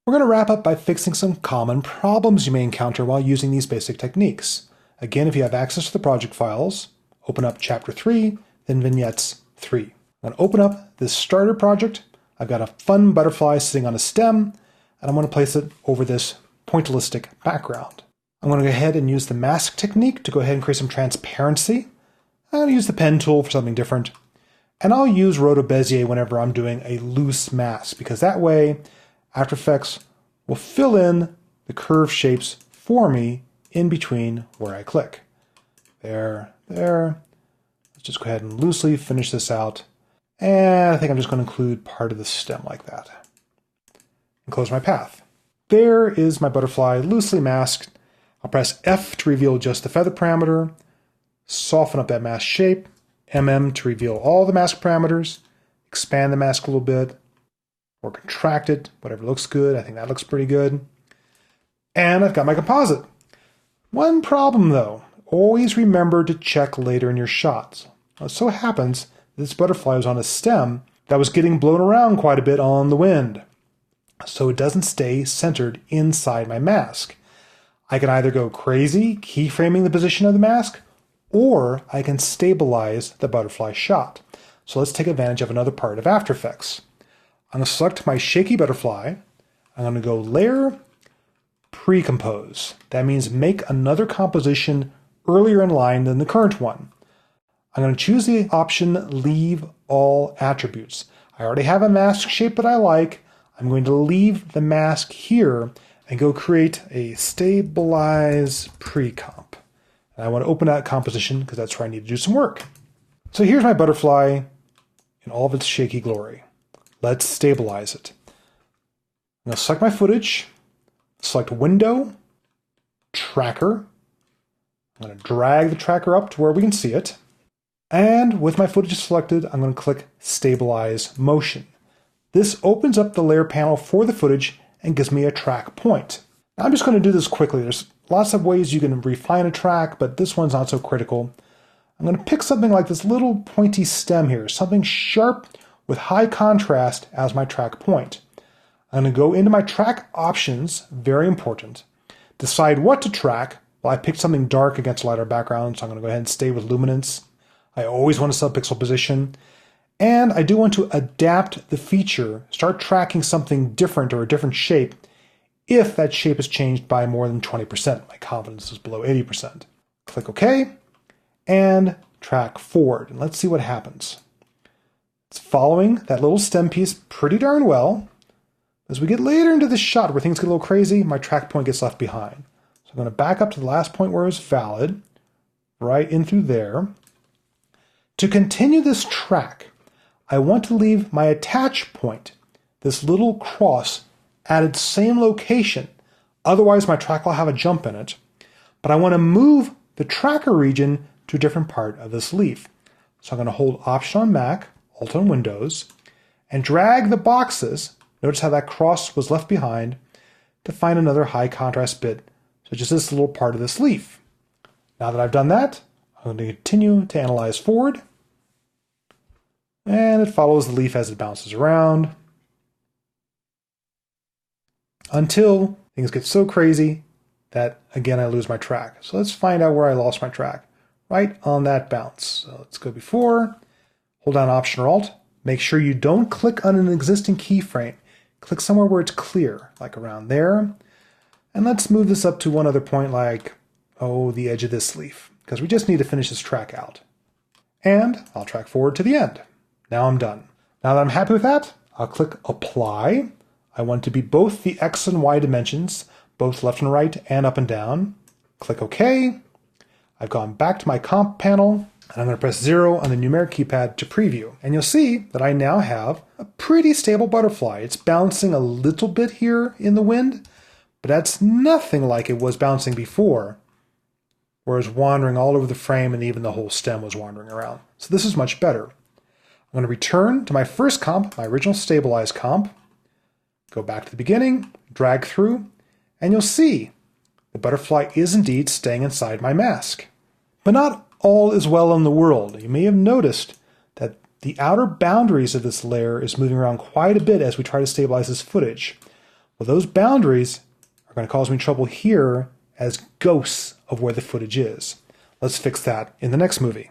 We're going to wrap up by fixing some common problems you may encounter while using these basic techniques. Again, if you have access to the project files, open up Chapter 3, then Vignettes 3. I'm going to open up this starter project. I've got a fun butterfly sitting on a stem, and I'm going to place it over this pointillistic background. I'm going to go ahead and use the mask technique to go ahead and create some transparency. I'm going to use the pen tool for something different. And I'll use Roto Bezier whenever I'm doing a loose mask, because that way After Effects will fill in the curved shapes for me in between where I click. There. Let's just go ahead and loosely finish this out. And I think I'm just going to include part of the stem like that. And close my path. There is my butterfly loosely masked. I'll press F to reveal just the feather parameter, soften up that mask shape, MM to reveal all the mask parameters, expand the mask a little bit, or contract it, whatever looks good. I think that looks pretty good. And I've got my composite. One problem though, always remember to check later in your shots. Well, it so happens this butterfly was on a stem that was getting blown around quite a bit on the wind, so it doesn't stay centered inside my mask. I can either go crazy, keyframing the position of the mask, or I can stabilize the butterfly shot. So let's take advantage of another part of After Effects. I'm going to select my shaky butterfly. I'm going to go Layer, Pre-Compose. That means make another composition earlier in line than the current one. I'm going to choose the option Leave All Attributes. I already have a mask shape that I like. I'm going to leave the mask here and go create a Stabilize Pre-Comp. And I want to open that composition because that's where I need to do some work. So here's my butterfly in all of its shaky glory. Let's stabilize it. I'm going to select my footage, select Window, Tracker. I'm going to drag the tracker up to where we can see it. And with my footage selected, I'm going to click Stabilize Motion. This opens up the layer panel for the footage and gives me a track point. Now I'm just going to do this quickly. There's lots of ways you can refine a track, but this one's not so critical. I'm going to pick something like this little pointy stem here, something sharp with high contrast as my track point. I'm going to go into my track options, very important. Decide what to track. Well, I picked something dark against a lighter background, so I'm going to go ahead and stay with luminance. I always want a subpixel position. And I do want to adapt the feature, start tracking something different or a different shape if that shape is changed by more than 20%. My confidence is below 80%. Click OK, and track forward. And let's see what happens. It's following that little stem piece pretty darn well. As we get later into the shot where things get a little crazy, my track point gets left behind. So I'm going to back up to the last point where it's valid, right in through there. To continue this track, I want to leave my attach point, this little cross, at its same location. Otherwise, my track will have a jump in it. But I want to move the tracker region to a different part of this leaf. So I'm going to hold Option on Mac, Alt on Windows, and drag the boxes. Notice how that cross was left behind to find another high contrast bit, such as this little part of this leaf. Now that I've done that, I'm going to continue to analyze forward. And it follows the leaf as it bounces around until things get so crazy that, again, I lose my track. So let's find out where I lost my track. Right on that bounce. So let's go before, hold down Option or Alt. Make sure you don't click on an existing keyframe. Click somewhere where it's clear, like around there. And let's move this up to one other point like, the edge of this leaf, because we just need to finish this track out. And I'll track forward to the end. Now I'm done. Now that I'm happy with that, I'll click Apply. I want to be both the X and Y dimensions, both left and right and up and down. Click OK. I've gone back to my comp panel, and I'm going to press 0 on the numeric keypad to preview. And you'll see that I now have a pretty stable butterfly. It's bouncing a little bit here in the wind, but that's nothing like it was bouncing before, where it was wandering all over the frame and even the whole stem was wandering around. So this is much better. I'm going to return to my first comp, my original stabilized comp, go back to the beginning, drag through, and you'll see the butterfly is indeed staying inside my mask. But not all is well in the world. You may have noticed that the outer boundaries of this layer is moving around quite a bit as we try to stabilize this footage. Well, those boundaries are going to cause me trouble here as ghosts of where the footage is. Let's fix that in the next movie.